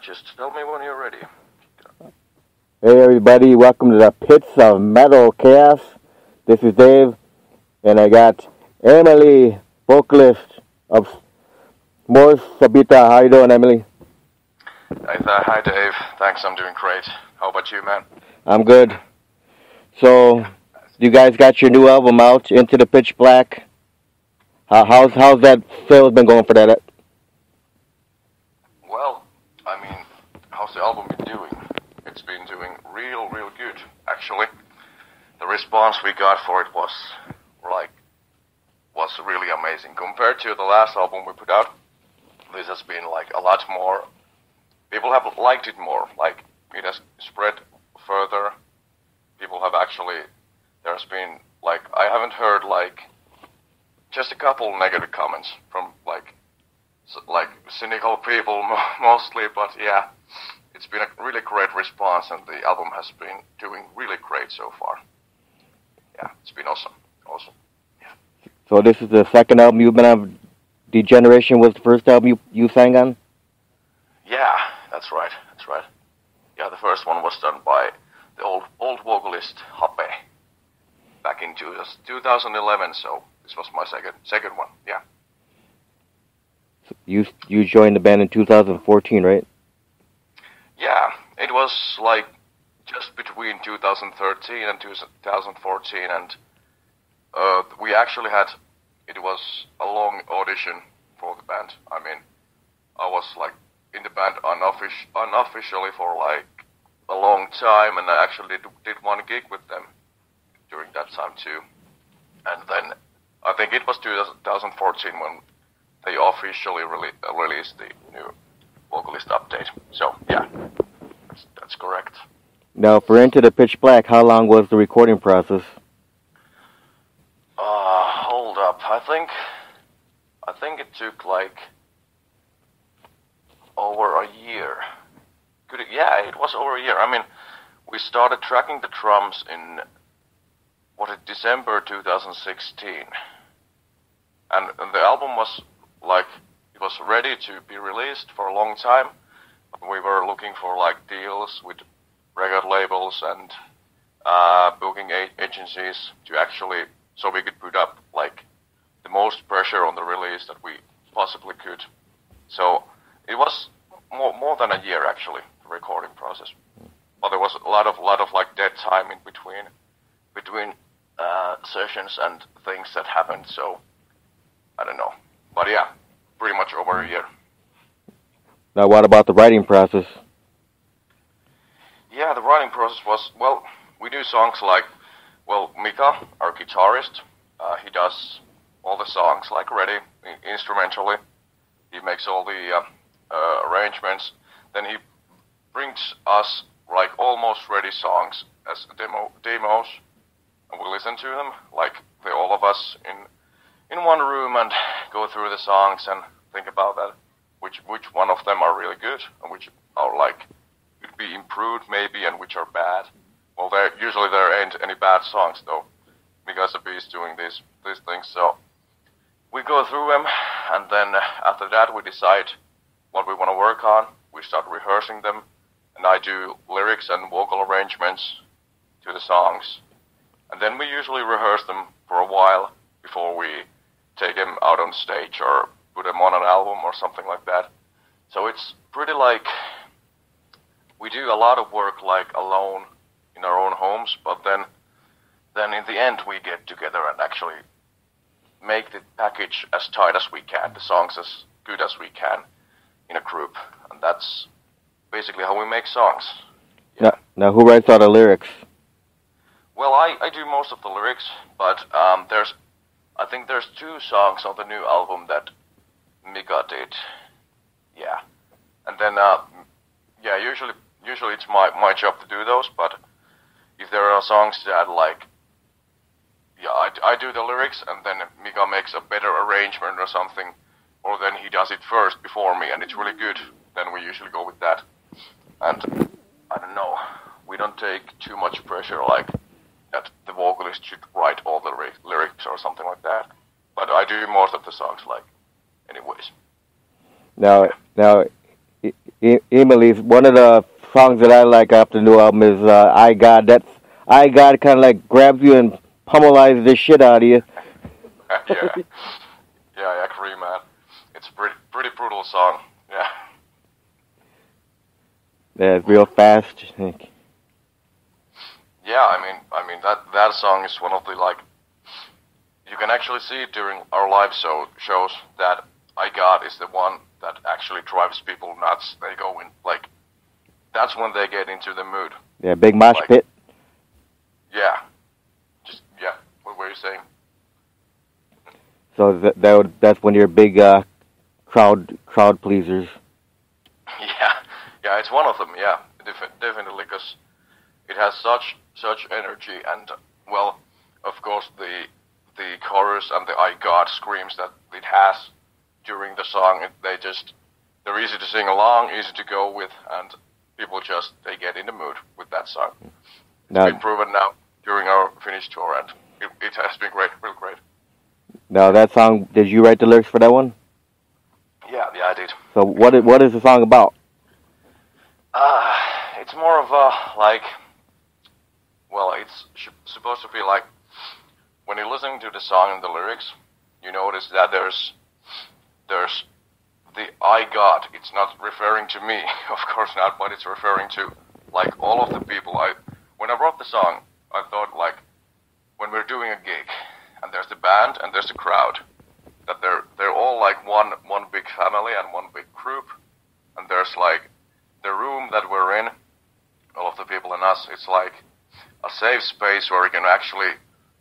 Just tell me when you're ready. Hey everybody, welcome to the Pits of Metal Chaos. This is Dave, and I got Eemeli, vocalist of Subita. How you doing, Eemeli? Hi Dave, thanks, I'm doing great. How about you, man? I'm good. So, you guys got your new album out, Into the Pitch Black. How's that sales been going for that? Well, how's the album been doing? It's been doing real good, actually. The response we got for it was really amazing. Compared to the last album we put out, this has been a lot more. People have liked it more. It has spread further. People have there's been I haven't heard just a couple negative comments from cynical people mostly, but yeah, it's been a really great response, and the album has been doing really great so far. Yeah, it's been awesome. Yeah. So this is the second album you've been on. Degeneration was the first album you sang on? Yeah, that's right. Yeah, the first one was done by the old vocalist Hape back in 2011, so this was my second one, yeah. So you joined the band in 2014, right? Yeah, it was just between 2013 and 2014, and we actually it was a long audition for the band. I was in the band unofficially for a long time, and I actually did one gig with them during that time too. And then I think it was 2014 when they officially released the new Vocalist update. So yeah, that's correct. Now, for Into the Pitch Black, how long was the recording process? Hold up. I think it took over a year. Yeah, it was over a year. We started tracking the drums in December 2016, and the album was it was ready to be released for a long time. We were looking for deals with record labels and booking agencies to so we could put up the most pressure on the release that we possibly could. So it was more than a year actually, the recording process. But there was a lot of dead time in between sessions and things that happened. So I don't know, but yeah, pretty much over a year. Now, what about the writing process? Yeah, the writing process was, we do songs Mika, our guitarist, he does all the songs ready instrumentally. He makes all the arrangements. Then he brings us almost ready songs as demos, and we listen to them all of us in one room and go through the songs and think about that, which one of them are really good and which are could be improved maybe, and which are bad. Well, there ain't any bad songs though, because the beast doing these things. So we go through them, and then after that we decide what we want to work on. We start rehearsing them, and I do lyrics and vocal arrangements to the songs, and then we usually rehearse them for a while before we take them out on stage or put them on an album or something like that. So it's pretty we do a lot of work alone in our own homes, but then in the end we get together and actually make the package as tight as we can, the songs as good as we can in a group, and that's basically how we make songs. Yeah. Now who writes all the lyrics? Well, I do most of the lyrics, but I think there's 2 songs on the new album that Mika did. Yeah, and then usually it's my job to do those, but if there are songs that I do the lyrics and then Mika makes a better arrangement or something, or then he does it first before me and it's really good, then we usually go with that. And I don't know, we don't take too much pressure that the vocalist should write all the lyrics or something like that. But I do most of the songs anyways. Now, Eemeli's, one of the songs that I like off the new album is I God. That's I God kind of like grabs you and pummelize the shit out of you. Yeah. Yeah, I agree, man. It's a pretty brutal song. Yeah. Yeah, it's real fast. Yeah, I mean that song is one of the like. You can actually see it during our live shows that I God is the one that actually drives people nuts. They go in like. That's when they get into the mood. Yeah, big mosh pit. Yeah. Yeah. What were you saying? So that's when you're big crowd pleasers. Yeah, it's one of them. Yeah, definitely, because it has such energy, and well, of course the chorus and the I God screams that it has during the song. They're easy to sing along, easy to go with, and people they get in the mood with that song. It's been proven now during our Finnish tour, and it has been great, real great. Now that song, did you write the lyrics for that one? Yeah, I did. So what is the song about? It's more of a like, well, it's supposed to be like when you're listening to the song and the lyrics, you notice that there's the I God. It's not referring to me, of course not, but it's referring to like all of the people. When I wrote the song, I thought like when we're doing a gig and there's the band and there's the crowd, that they're all like one big family and one big group, and there's like the room that we're in, all of the people and us. It's like a safe space where we can actually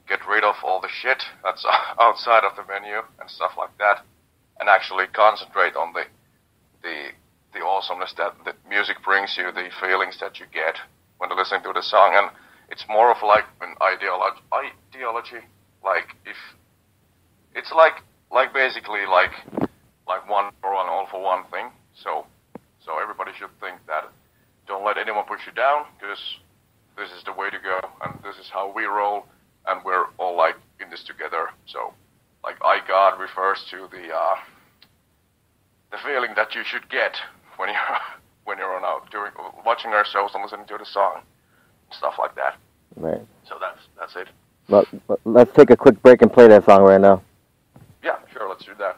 get rid of all the shit that's outside of the venue and stuff like that, and actually concentrate on the awesomeness that the music brings you, the feelings that you get when you're listening to the song. And it's more of like an ideology, like if it's like basically like one for one, all for one thing. So everybody should think that don't let anyone push you down, because this is the way to go, and this is how we roll, and we're all like in this together. So like I God refers to the feeling that you should get when you're on out during watching our shows and listening to the song, stuff like that. Right. So that's it. Well, let's take a quick break and play that song right now. Yeah, sure, let's do that.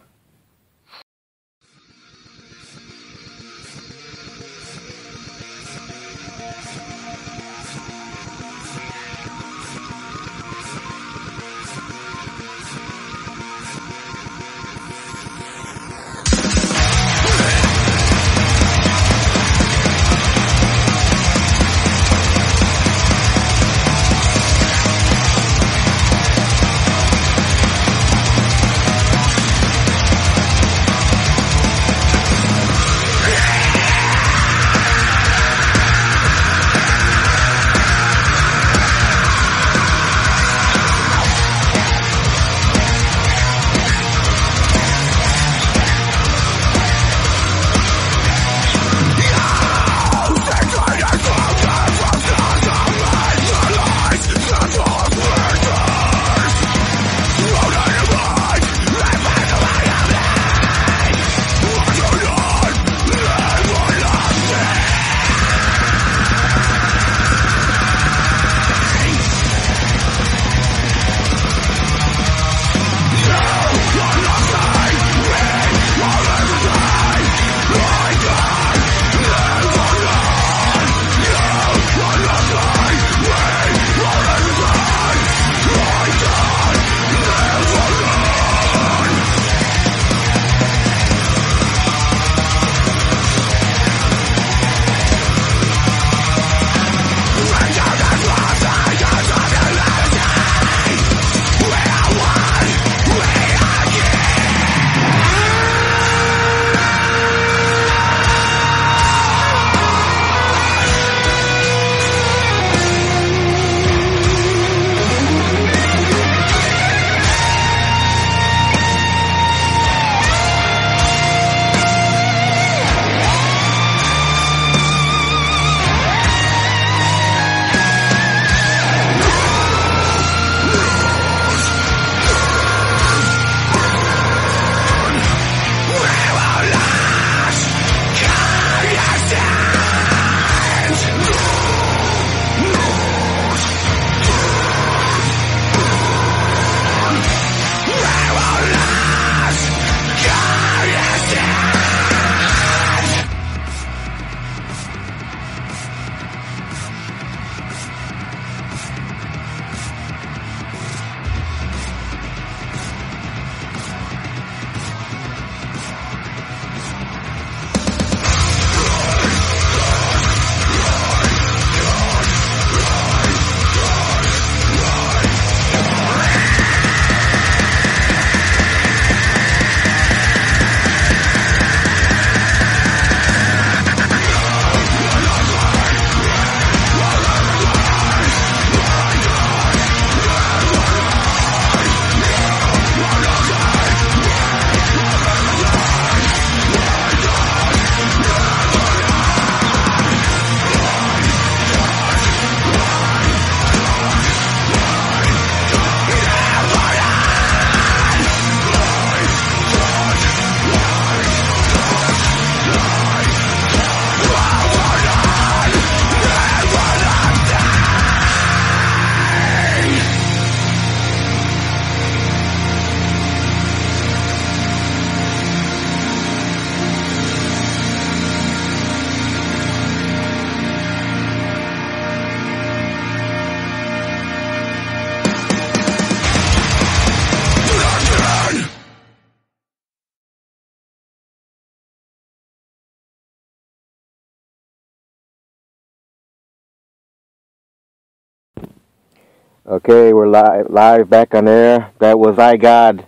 Okay, we're live back on air. That was I God.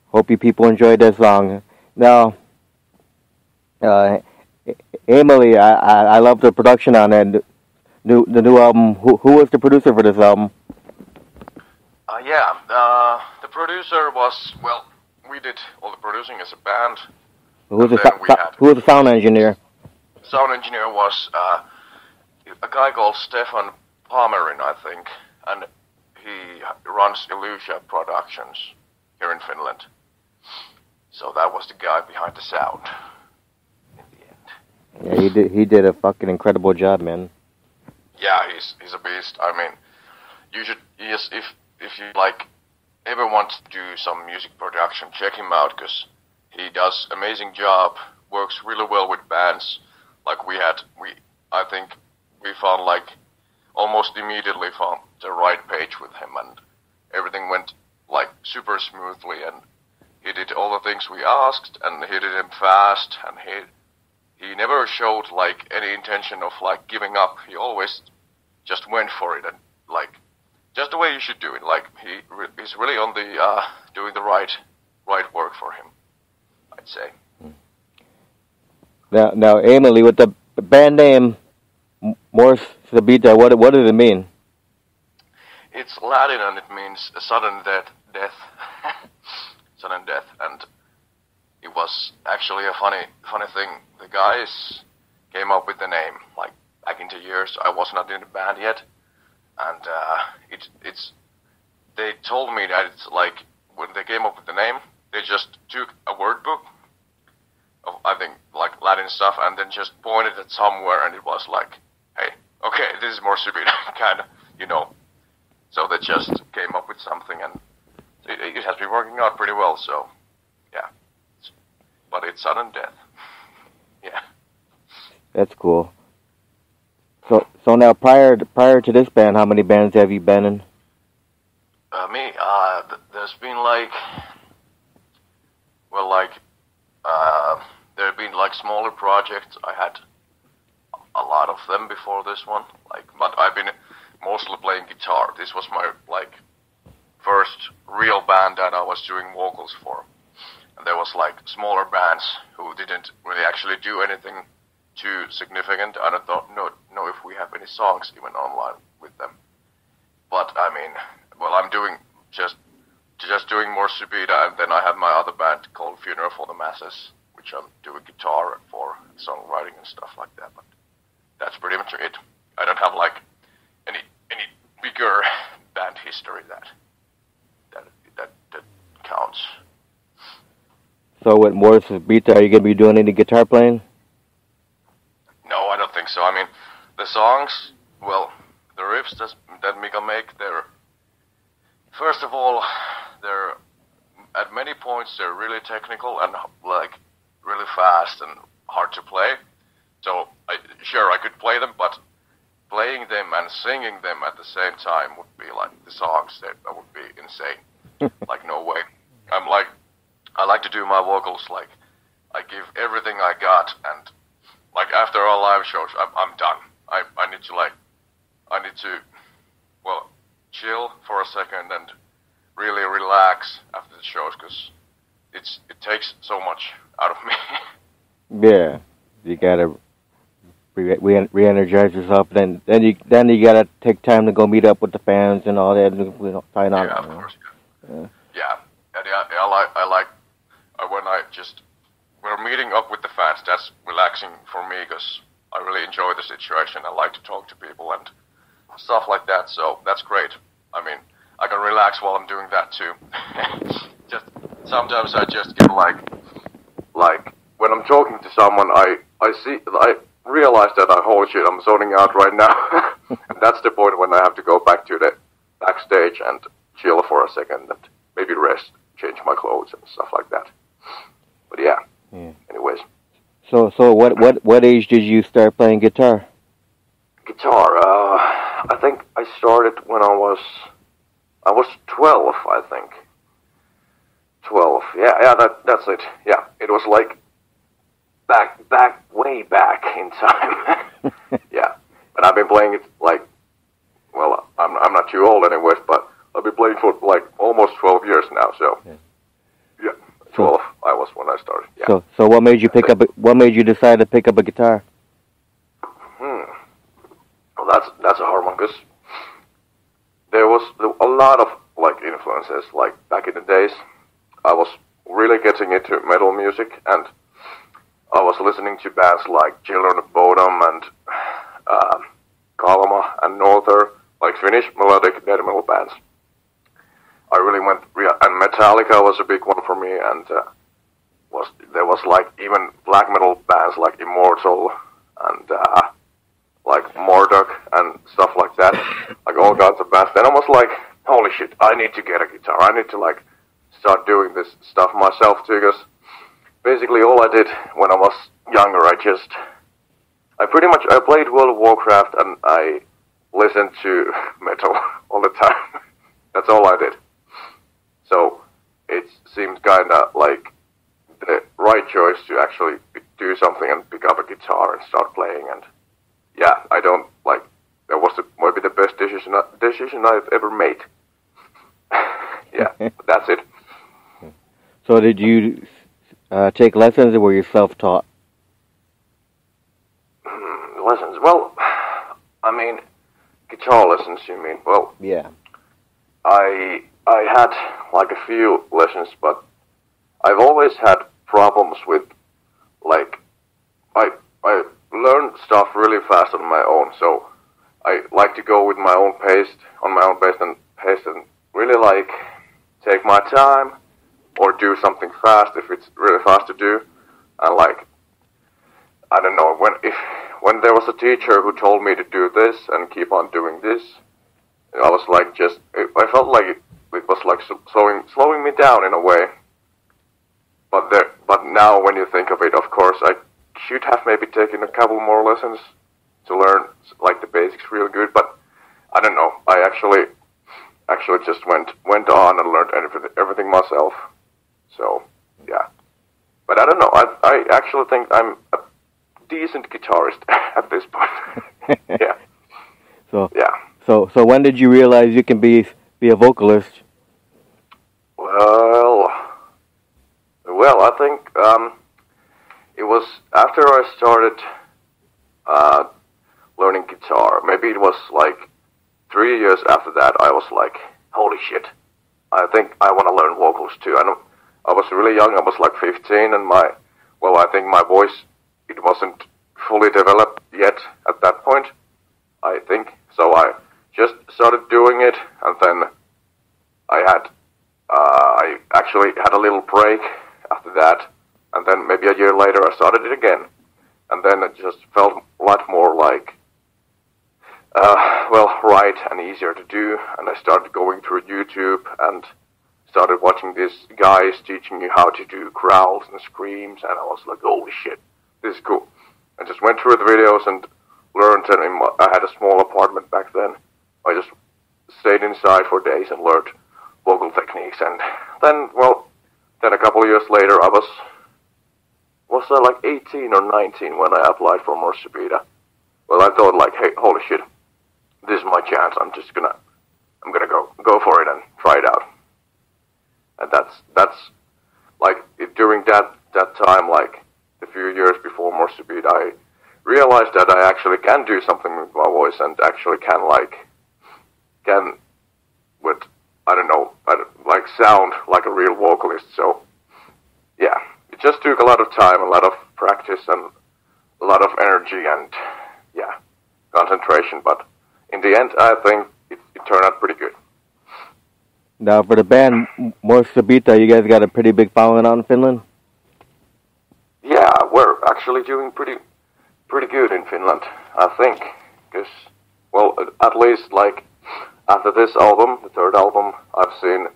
Hope you people enjoyed that song. Now, Eemeli, I love the production on that the new album. Who was the producer for this album? The producer was, well, we did all the producing as a band. Who was the sound engineer? Sound engineer was a guy called Stefan Palmerin, I think, and he runs Illusia Productions here in Finland. So that was the guy behind the sound in the end. Yeah, he did a fucking incredible job, man. Yeah, he's a beast. I mean, you should, yes, if you like ever want to do some music production, check him out, because he does amazing job, works really well with bands. Like I think we found, like, almost immediately found the right page with him, and everything went, like, super smoothly, and he did all the things we asked, and he did them fast, and he never showed, like, any intention of, like, giving up. He always just went for it, and, like, just the way you should do it. Like, he's really on the doing the right work for him, I'd say. Now, Eemeli, with the band name Mors Subita, what does it mean? It's Latin, and it means sudden death, sudden death, and it was actually a funny thing. The guys came up with the name, like, back in the years. I was not in the band yet, and they told me that it's like, when they came up with the name, they just took a word book of, I think, like, Latin stuff, and then just pointed it somewhere, and it was like, hey, okay, this is more Subita, kind of, you know. So they just came up with something, and it has been working out pretty well, so, yeah. But it's sudden death. Yeah. That's cool. So now, prior to this band, how many bands have you been in? There's been, like, well, like, there have been, like, smaller projects. I had a lot of them before this one, like, but I've been mostly playing guitar. This was my, like, first real band that I was doing vocals for. And there was, like, smaller bands who didn't really actually do anything too significant. I don't know if we have any songs even online with them. But, I mean, well, I'm doing just doing more Subita, and then I have my other band called Funeral for the Masses, which I'm doing guitar for songwriting and stuff like that. But that's pretty much it. I don't have, like, any bigger band history that counts. So with Mors Subita, are you going to be doing any guitar playing? No, I don't think so. I mean, the songs, well, the riffs that Mika make, they're, first of all, they're, at many points, they're really technical and, like, really fast and hard to play. So, I could play them, but playing them and singing them at the same time would be, like, the songs, that would be insane. Like, no way. I like to do my vocals, like, I give everything I got, and, like, after our live shows, I'm done. I need to, well, chill for a second and really relax after the shows, because it takes so much out of me. Yeah, you gotta re-energize yourself. Then you gotta take time to go meet up with the fans and all that. Find out. Yeah, of course. Yeah. I like when we're meeting up with the fans. That's relaxing for me, because I really enjoy the situation. I like to talk to people and stuff like that. So that's great. I mean, I can relax while I'm doing that too. Just sometimes I just get like when I'm talking to someone, I realize that holy shit, I'm zoning out right now. And that's the point when I have to go back to the backstage and chill for a second and maybe rest, change my clothes and stuff like that. But yeah. Anyways. So what age did you start playing guitar? Guitar, I think I started when I was 12, I think. 12. Yeah, that's it. Yeah, it was like way back in time. Yeah, but I've been playing it like well, I'm not too old anyways, but I've been playing for like almost 12 years now. So yeah 12 I was when I started. Yeah. So what made you what made you decide to pick up a guitar? Well, that's a hard one, because there was a lot of like influences. Like back in the days, I was really getting into metal music, and I was listening to bands like Children of Bodom and Kalma and Norther, like Finnish melodic death metal bands. I really went, and Metallica was a big one for me, and there was like even black metal bands like Immortal and like Mordok and stuff like that, like all kinds of bands. Then I was like, holy shit, I need to get a guitar. I need to like start doing this stuff myself too, because basically all I did when I was younger, I played World of Warcraft and I listened to metal all the time. That's all I did. So it seemed kinda like the right choice to actually do something and pick up a guitar and start playing. And yeah, that was maybe the best decision I've ever made. Yeah, that's it. So did you take lessons, or were you self-taught? Lessons? Well, I mean, guitar lessons, you mean? Well, yeah. I had like a few lessons, but I've always had problems with, like, I learned stuff really fast on my own, so I like to go with my own pace, and really like take my time or do something fast if it's really fast to do. And like, I don't know, when there was a teacher who told me to do this and keep on doing this, I was like I felt like it was like slowing me down in a way. But now when you think of it, of course, I should have maybe taken a couple more lessons to learn like the basics real good. But I don't know. I actually just went on and learned everything myself. So yeah. But I don't know. I actually think I'm a decent guitarist at this point. Yeah. So yeah. So when did you realize you can be a vocalist? Well, I think it was after I started learning guitar. Maybe it was like 3 years after that. I was like, holy shit! I think I want to learn vocals too. I was really young. I was like 15, and I think my voice, it wasn't fully developed yet at that point, I think. So I just started doing it, and then I actually had a little break after that, and then maybe a year later I started it again, and then it just felt a lot more like, right and easier to do, and I started going through YouTube and started watching these guys teaching you how to do growls and screams, and I was like, holy shit, this is cool. I just went through the videos and learned, and I had a small apartment back then. I just stayed inside for days and learned vocal techniques, and then a couple of years later, I was like 18 or 19 when I applied for more Subita. Well, I thought like, hey, holy shit, this is my chance. I'm gonna go for it and try it out. And that's like during that time, like a few years before more Subita, I realized that I actually can do something with my voice and actually can sound like a real vocalist. So yeah, it just took a lot of time, a lot of practice, and a lot of energy and concentration. But in the end, I think it turned out pretty good. Now, for the band more Subita, you guys got a pretty big following out in Finland? Yeah, we're actually doing pretty good in Finland, I think. Because, at least like after this album, the third album, I've seen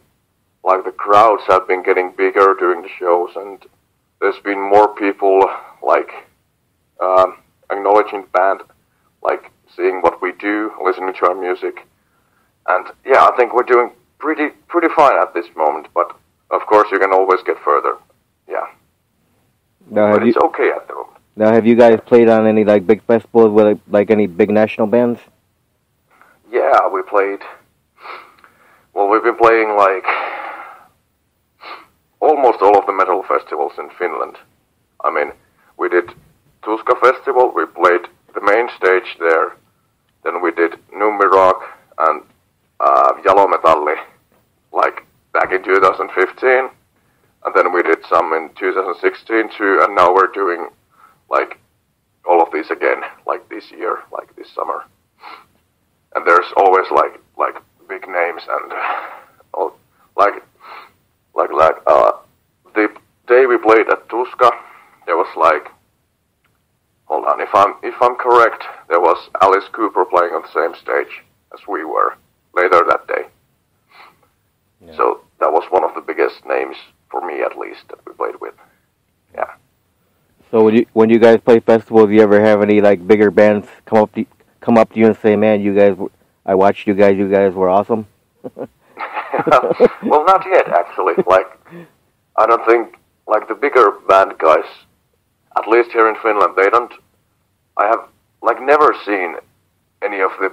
like the crowds have been getting bigger during the shows, and there's been more people like acknowledging the band, like seeing what we do, listening to our music, and yeah, I think we're doing pretty fine at this moment. But of course, you can always get further. Yeah, but it's okay at the moment. Now, have you guys played on any like big festivals with like any big national bands? yeah, we played. Well, we've been playing like almost all of the metal festivals in Finland. I mean, we did Tuska Festival, we played the main stage there, then we did Nummi Rock and Jalometalli, like back in 2015, and then we did some in 2016 too, and now we're doing like all of these again, like this year, like this summer. And there's always like big names and the day we played at Tuska, there was like, hold on, if I'm correct, there was Alice Cooper playing on the same stage as we were later that day. Yeah. So that was one of the biggest names for me, at least, that we played with. Yeah. So when you guys play festivals, do you ever have any like bigger bands come up to you and say, "Man, you guys, I watched you guys were awesome"? Well, not yet, actually. Like, I don't think, like, the bigger band guys, at least here in Finland, I have, like, never seen any of the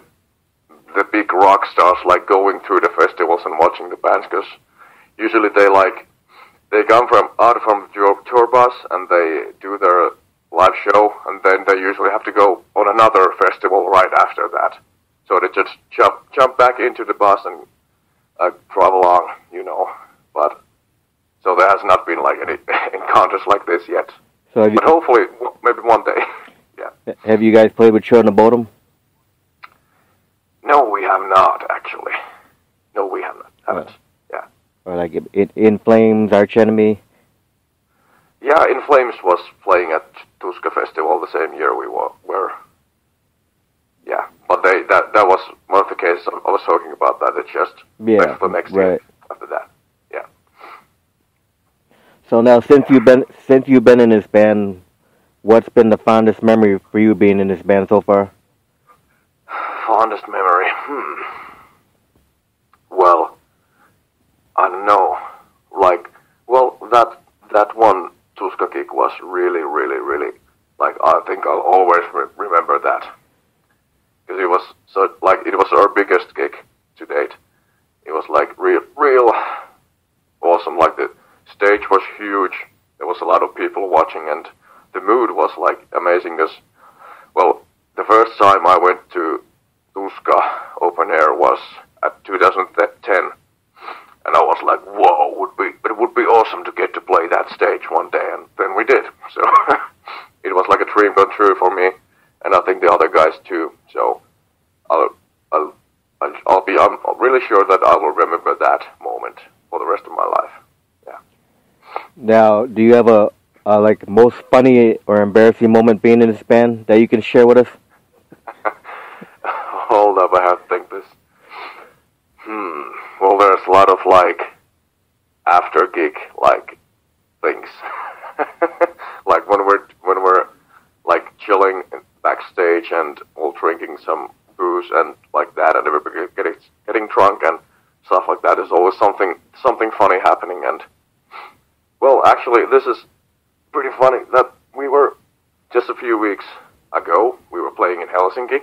big rock stars, like, going through the festivals and watching the bands, because usually they come out from the tour bus, and they do their live show, and then they usually have to go on another festival right after that. So they just jump back into the bus and drive along, but so there has not been like any encounters like this yet. So but hopefully, maybe one day. Yeah. Have you guys played with Children of Bodom? No, we have not actually. No, we haven't. Yeah. Or like In Flames, Arch Enemy. Yeah, In Flames was playing at Tuska Festival the same year we were. Yeah, but that was one of the cases I was talking about. That it just left the next year after that. Yeah. So now, since you've been in this band, what's been the fondest memory for you being in this band so far? Fondest memory? Well, I don't know. That one Tuska gig was really, really, really, like, I think I'll always remember that. Because it was it was our biggest gig to date. It was like real awesome. Like, the stage was huge. There was a lot of people watching, and the mood was like amazing. Because, well, the first time I went to Tuska open air was at 2010, and I was like, whoa, it would be awesome to get to play that stage one day, and then we did. So it was like a dream come true for me. And I think the other guys too. So I'm really sure that I will remember that moment for the rest of my life. Yeah. Now, do you have a like most funny or embarrassing moment being in this band that you can share with us? Hold up, I have to think this. Well, there's a lot of like after gig like things. Like when we're like chilling backstage and all drinking some booze and like that, and everybody getting drunk and stuff like that. There's always something funny happening. And well, actually, this is pretty funny that we were just a few weeks ago. We were playing in Helsinki,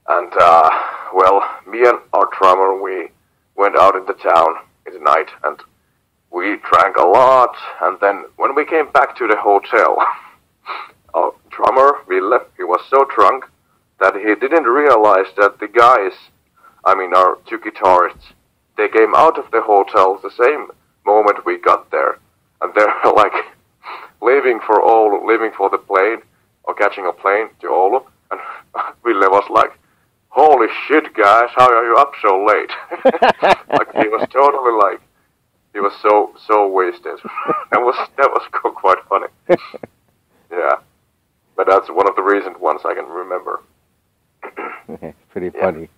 and well, me and our drummer, we went out in the town in the night and we drank a lot. And then when we came back to the hotel, our drummer, Ville, he was so drunk that he didn't realize that the guys, I mean our two guitarists, they came out of the hotel the same moment we got there. And they're like leaving for the plane, or catching a plane to Oulu. And Ville was like, holy shit guys, how are you up so late? Like, he was totally like, he was so wasted. that was quite funny. Yeah. But that's one of the recent ones I can remember. Pretty funny.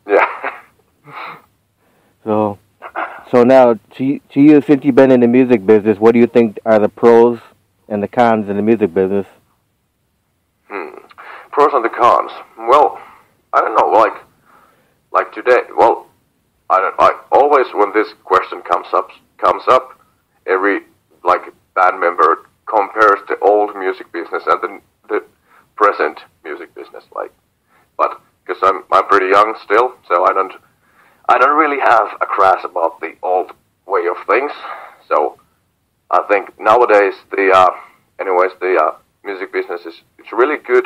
Yeah. So now, to you, since you've been in the music business, what do you think are the pros and the cons in the music business? Pros and the cons. Well, I don't know. Like today. Well, I always, when this question comes up, every like band member compares the old music business and the present music business. Like, but because I'm pretty young young still, so I don't really have a grasp about the old way of things. So I think nowadays the music business it's really good